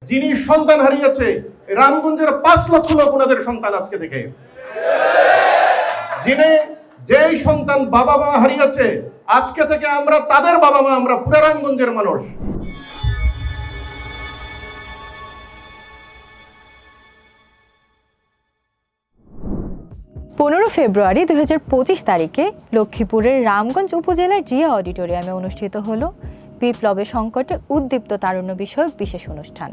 যিনি সন্তান হারিয়েছে, রামগঞ্জের 5 লক্ষ লোক ওনাদের সন্তান আজকে থেকে। যেই সন্তান বাবা মা হারিয়েছে, আজকে থেকে আমরা তাদের বাবা মা, আমরা পুরা রামগঞ্জের মানুষ। 15 ফেব্রুয়ারি 2025 তারিখে লক্ষ্মীপুরের রামগঞ্জ উপজেলার জিয়া অডিটোরিয়ামে অনুষ্ঠিত হল বিপ্লবের সংকটে উদ্দীপ্ত তারুণ্য বিষয়ক বিশেষ অনুষ্ঠান।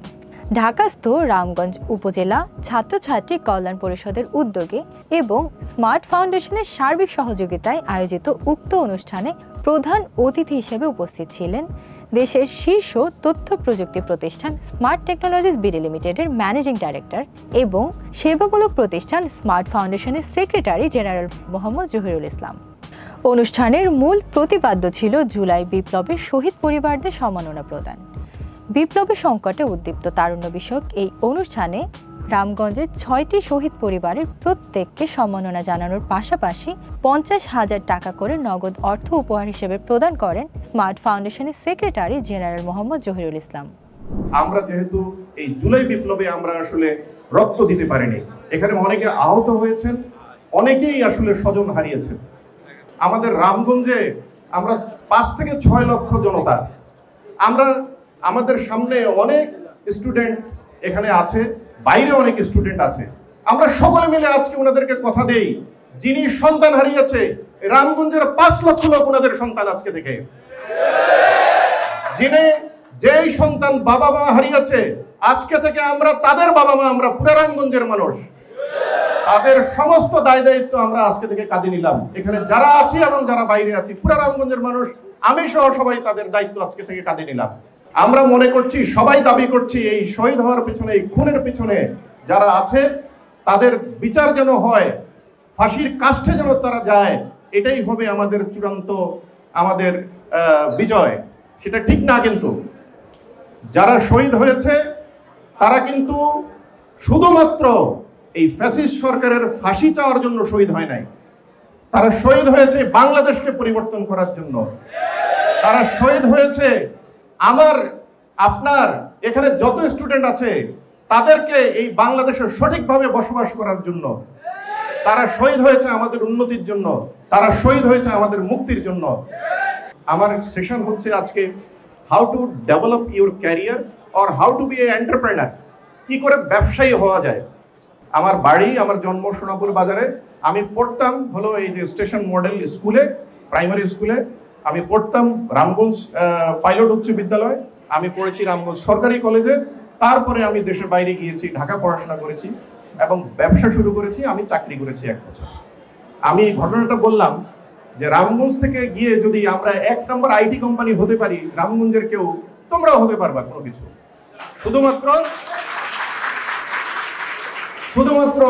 ঢাকাস্থ রামগঞ্জ উপজেলা ছাত্রছাত্রী কল্যাণ পরিষদের উদ্যোগে এবং স্মার্ট ফাউন্ডেশনের সার্বিক সহযোগিতায় আয়োজিত উক্ত অনুষ্ঠানে প্রধান অতিথি হিসেবে উপস্থিত ছিলেন দেশের শীর্ষ তথ্য প্রযুক্তি প্রতিষ্ঠান স্মার্ট টেকনোলজিস বিডি লিমিটেডের ম্যানেজিং ডাইরেক্টর এবং সেবামূলক প্রতিষ্ঠান স্মার্ট ফাউন্ডেশনের সেক্রেটারি জেনারেল মোহাম্মদ জহিরুল ইসলাম। অনুষ্ঠানের মূল প্রতিপাদ্য ছিল জুলাই বিপ্লবের শহীদ পরিবারদের সম্মাননা প্রদান। বিপ্লবের সংকটে উদ্দীপ্ত তারুণ্য বিষয়ক এই অনুষ্ঠানে রামগঞ্জের 6টি শহীদ পরিবারের প্রত্যেককে সম্মাননা জানানোর পাশাপাশি 50,000 টাকা করে নগদ অর্থ উপহার হিসেবে প্রদান করেন স্মার্ট ফাউন্ডেশনের সেক্রেটারি জেনারেল মোহাম্মদ জহিরুল ইসলাম। আমরা যেহেতু এই জুলাই বিপ্লবে আমরা আসলে রক্ত দিতে পারিনি, এখানে অনেকে আহত হয়েছেন, অনেকেই আসলে স্বজন হারিয়েছেন। আমাদের রামগঞ্জে আমরা 5 থেকে 6 লক্ষ জনতা, আমাদের সামনে অনেক স্টুডেন্ট এখানে আছে, বাইরে অনেক স্টুডেন্ট আছে। আমরা সকলে মিলে আজকে ওনাদেরকে কথা দেই, যিনি সন্তান হারিয়েছে, রামগঞ্জের 5 লক্ষ লোক ওনাদের সন্তান আজকে থেকে। যেই সন্তান বাবা মা হারিয়েছে, আজকে থেকে আমরা তাদের বাবা মা, আমরা পুরা রামগঞ্জের মানুষ। তাদের সমস্ত দায় দায়িত্ব আমরা আজকে থেকে কাঁধে নিলাম। এখানে যারা আছি এবং যারা বাইরে আছি, পুরা রামগঞ্জের মানুষ, আমি সহ সবাই তাদের দায়িত্ব আজকে থেকে কাঁধে নিলাম। আমরা মনে করছি, সবাই দাবি করছি, এই শহীদ হওয়ার পিছনে, এই খুনের পিছনে যারা আছে তাদের বিচার যেন হয়, ফাঁসির কাষ্ঠে যেন তারা যায়, এটাই হবে আমাদের চূড়ান্ত আমাদের বিজয়। সেটা ঠিক না, কিন্তু যারা শহীদ হয়েছে তারা কিন্তু শুধুমাত্র এই ফ্যাসিস্ট সরকারের ফাঁসি চাওয়ার জন্য শহীদ হয় নাই, তারা শহীদ হয়েছে বাংলাদেশকে পরিবর্তন করার জন্য। তারা শহীদ হয়েছে আপনার এখানে যত স্টুডেন্ট আছে তাদেরকে এই বাংলাদেশে সঠিকভাবে বসবাস করার জন্য। তারা শহীদ হয়েছে আমাদের উন্নতির জন্য, তারা শহীদ হয়েছে আমাদের মুক্তির জন্য। আমার সেশন হচ্ছে আজকে how to develop your career or how to be a entrepreneur, কি করে ব্যবসায়ী হওয়া যায়। আমার বাড়ি, আমার জন্ম সোনাপুর বাজারে। আমি পড়তাম হলো এই যে স্টেশন মডেল স্কুলে, প্রাইমারি স্কুলে। আমি পড়তাম রামগঞ্জ পাইলট উচ্চ বিদ্যালয়, আমি পড়েছি রামগঞ্জ সরকারি কলেজে। তারপরে আমি দেশের বাইরে গিয়েছি, ঢাকা পড়াশোনা করেছি এবং ব্যবসা শুরু করেছি। আমি চাকরি করেছি 1 বছর। আমি এই ঘটনাটা বললাম যে রামগঞ্জ থেকে গিয়ে যদি আমরা 1 নম্বর আইটি কোম্পানি হতে পারি, রামগঞ্জের কেউ, তোমরাও হতে পারবা কোনো কিছু। শুধুমাত্র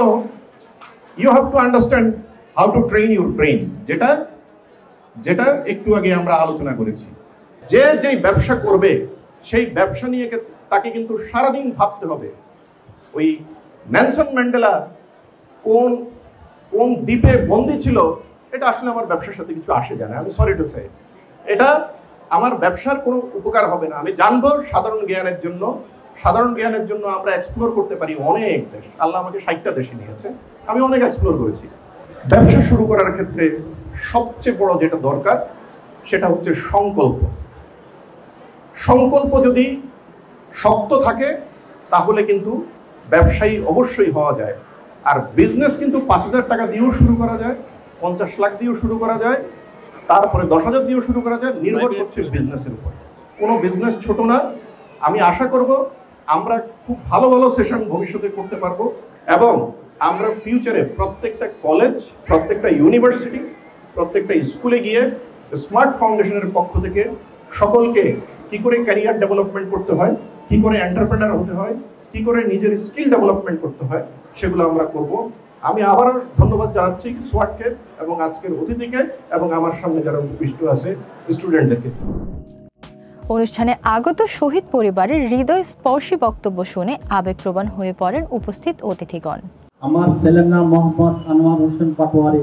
you have to understand how to train your brain, যেটা একটু আগে আমরা আলোচনা করেছি। যেই ব্যবসা করবে সেই ব্যবসা নিয়ে তাকে কিন্তু সারাদিন ভাবতে হবে। ওই নেলসন ম্যান্ডেলা কোন দ্বীপে বন্দী ছিল, এটা আসলে আমার ব্যবসার সাথে কিছু আসে যায় না। আমি সরি টু সে, এটা আমার ব্যবসার কোনো উপকার হবে না। আমি জানবো সাধারণ জ্ঞানের জন্য আমরা এক্সপ্লোর করতে পারি অনেক দেশ। আল্লাহ আমাকে 60টা দেশে নিয়েছে, আমি অনেক এক্সপ্লোর করেছি। ব্যবসা শুরু করার ক্ষেত্রে সবচেয়ে বড় যেটা দরকার সেটা হচ্ছে সংকল্প যদি শক্ত থাকে তাহলে কিন্তু ব্যবসায়ী অবশ্যই হওয়া যায়। আর বিজনেস কিন্তু 5,000 টাকা দিয়েও শুরু করা যায়, 50 লাখ দিয়েও শুরু করা যায়, তারপরে 10,000 দিয়েও শুরু করা যায়। নির্ভর করছে বিজনেসের উপর। কোনো বিজনেস ছোট না। আমি আশা করব আমরা খুব ভালো ভালো সেশন ভবিষ্যতে করতে পারবো এবং আমরা ফিউচারে প্রত্যেকটা কলেজ, প্রত্যেকটা ইউনিভার্সিটি, প্রত্যেকটা স্কুলে গিয়ে স্মার্ট ফাউন্ডেশনের পক্ষ থেকে সকলকে কি করে ক্যারিয়ার ডেভেলপমেন্ট করতে হয়, কি করে এন্টারপ্রেনার হতে হয়, কি করে নিজের স্কিল ডেভেলপমেন্ট করতে হয়, সেগুলো আমরা করব। আমি আবার ধন্যবাদ জানাচ্ছি সোয়াটকে এবং আজকের অতিথিকে এবং আমার সামনে যারা উপবিষ্ট আছে স্টুডেন্টদেরকে। অনুষ্ঠানে আগত শহীদ পরিবারের হৃদয় স্পর্শী বক্তব্য শুনে আবেগপ্রবণ হয়ে পড়েন উপস্থিত অতিথিগণ। আমার ছেলের নাম মোহাম্মদ আনোয়ার হোসেন পাটোয়ারি,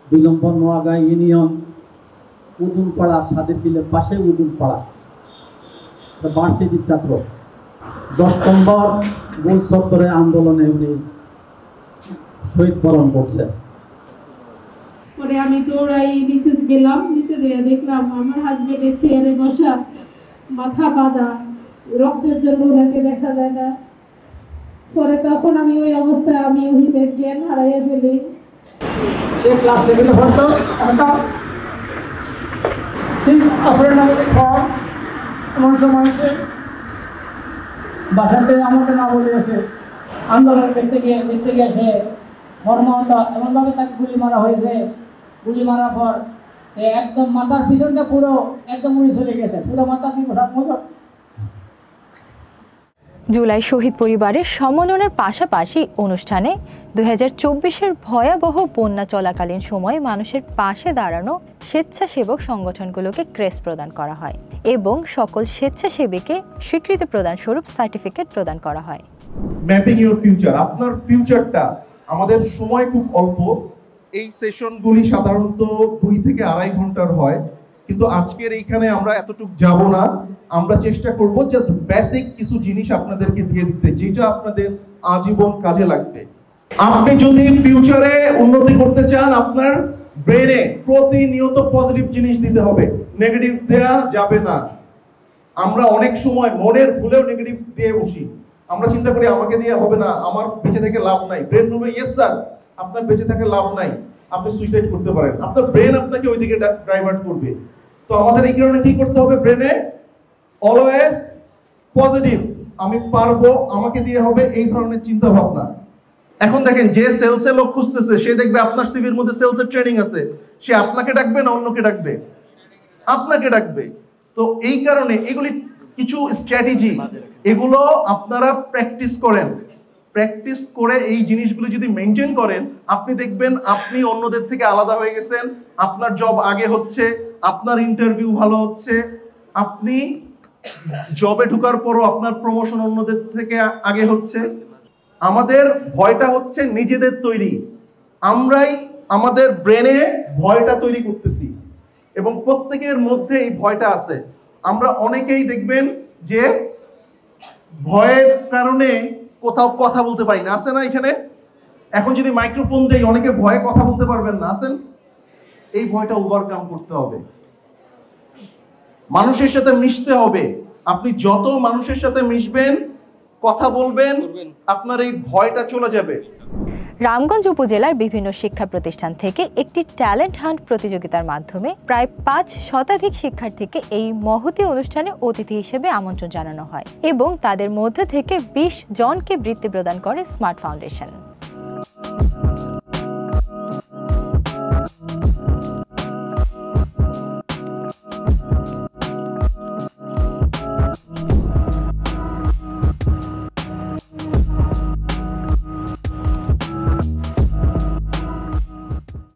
2 নম্বর নোয়াগাঁ ইউনিয়ন, উদুনপাড়া, সাদেরকিলের পাশে উদুনপাড়া, ভার্সিটির ছাত্র। 10 নম্বর গোল চত্বরে আন্দোলনে উনি শহীদ বরণ করছেন। পরে আমি দৌড়াই নিচে গেলাম, নিচে গিয়ে দেখলাম আমার হাজবেন্ডের চেয়ারে বসা, মাথা বাঁধা, রক্তের জন্য ওনাকে দেখা যায় না। পরে তখন আমি ওই অবস্থায় আমি ওহিদের জ্ঞান হারাইয়া ফেলি। সে ক্লাস 7 পড়তো, একটা ঠিক আসরের নামাজের পর এমন সময় সে বাসাতে আমাকে না বলে এসে আন্দোলন দেখতে গিয়ে সে মর্মাহত এমনভাবে তাকে গুলি মারা হয়েছে। গুলি মারার পর একদম মাথার পিছনটা পুরো একদম উড়ে চলে গেছে, পুরো মাথা দিয়ে সব মজা। জুলাই শহীদ পরিবারের সম্মাননার পাশাপাশি অনুষ্ঠানে 2024-এর ভয়াবহ বন্যা চলাকালীন সময়ে মানুষের পাশে দাঁড়ানো স্বেচ্ছাসেবক সংগঠনগুলোকে ক্রেস্ট প্রদান করা হয় এবং সকল স্বেচ্ছাসেবীকে স্বীকৃতি প্রদান স্বরূপ সার্টিফিকেট প্রদান করা হয়। ম্যাপিং ইউর ফিউচার, আপনার ফিউচারটা। আমাদের সময় খুব অল্প, এই সেশনগুলি সাধারণত 2 থেকে 2.5 ঘন্টার হয়, কিন্তু আজকের এইখানে আমরা এতটুকু যাব না। আমরা চেষ্টা করব জাস্ট বেসিক কিছু জিনিস আপনাদেরকে দিয়ে দিতে, যেটা আপনাদের আজীবন কাজে লাগবে। আপনি যদি ফিউচারে উন্নতি করতে চান, আপনার ব্রেনে প্রতিনিয়ত পজিটিভ জিনিস দিতে হবে, নেগেটিভ দেয়া যাবে না। আমরা অনেক সময় মনের ভুলেও নেগেটিভ দিয়ে বসি। আমরা চিন্তা করি আমাকে দিয়ে হবে না, আমার বেঁচে থেকে লাভ নাই। ব্রেন বলবে ইয়েস স্যার, আপনার বেঁচে থেকে লাভ নাই, আপনি সুইসাইড করতে পারেন। আপনার ব্রেন আপনাকে ওইদিকে ডাইভার্ট করবে। তো আমাদের এই কারণে কি করতে হবে, ব্রেনে অলওয়েজ পজিটিভ, আমি পারবো, আমাকে দিয়ে হবে, এই ধরনের চিন্তা ভাবনা। এখন দেখেন, যে সেলসে লোক খুঁজতেছে সে দেখবে আপনার সিভির মধ্যে সেলসের ট্রেনিং আছে, সে আপনাকে ডাকবে না অন্যকে ডাকবে? আপনাকে ডাকবে। তো এই কারণে এগুলি কিছু স্ট্র্যাটেজি, এগুলো আপনারা প্র্যাকটিস করেন। প্র্যাকটিস করে এই জিনিসগুলো যদি মেনটেন করেন, আপনি দেখবেন আপনি অন্যদের থেকে আলাদা হয়ে গেছেন, আপনার জব আগে হচ্ছে, আপনার ইন্টারভিউ ভালো হচ্ছে, আপনি জবে ঢোকার পরও আপনার প্রমোশন অন্যদের থেকে আগে হচ্ছে। আমাদের ভয়টা হচ্ছে নিজেদের তৈরি, আমরাই আমাদের ব্রেনে ভয়টা তৈরি করতেছি এবং প্রত্যেকের মধ্যে এই ভয়টা আছে। আমরা অনেকেই দেখবেন যে ভয়ের কারণে কোথাও কথা বলতে পারি না, আছে না এখানে? এখন যদি মাইক্রোফোন দেই অনেকে ভয়ে কথা বলতে পারবেন না, আছেন? এই ভয়টা ওভারকাম করতে হবে, মানুষের সাথে মিশতে হবে। আপনি যত মানুষের সাথে মিশবেন, কথা বলবেন, আপনার এই ভয়টা চলে যাবে। রামগঞ্জ উপজেলার বিভিন্ন শিক্ষা প্রতিষ্ঠান থেকে একটি ট্যালেন্ট হান্ট প্রতিযোগিতার মাধ্যমে প্রায় 5 শতাধিক শিক্ষার্থীকে এই মহতী অনুষ্ঠানে অতিথি হিসেবে আমন্ত্রণ জানানো হয় এবং তাদের মধ্যে থেকে 20 জনকে বৃত্তি প্রদান করে স্মার্ট ফাউন্ডেশন।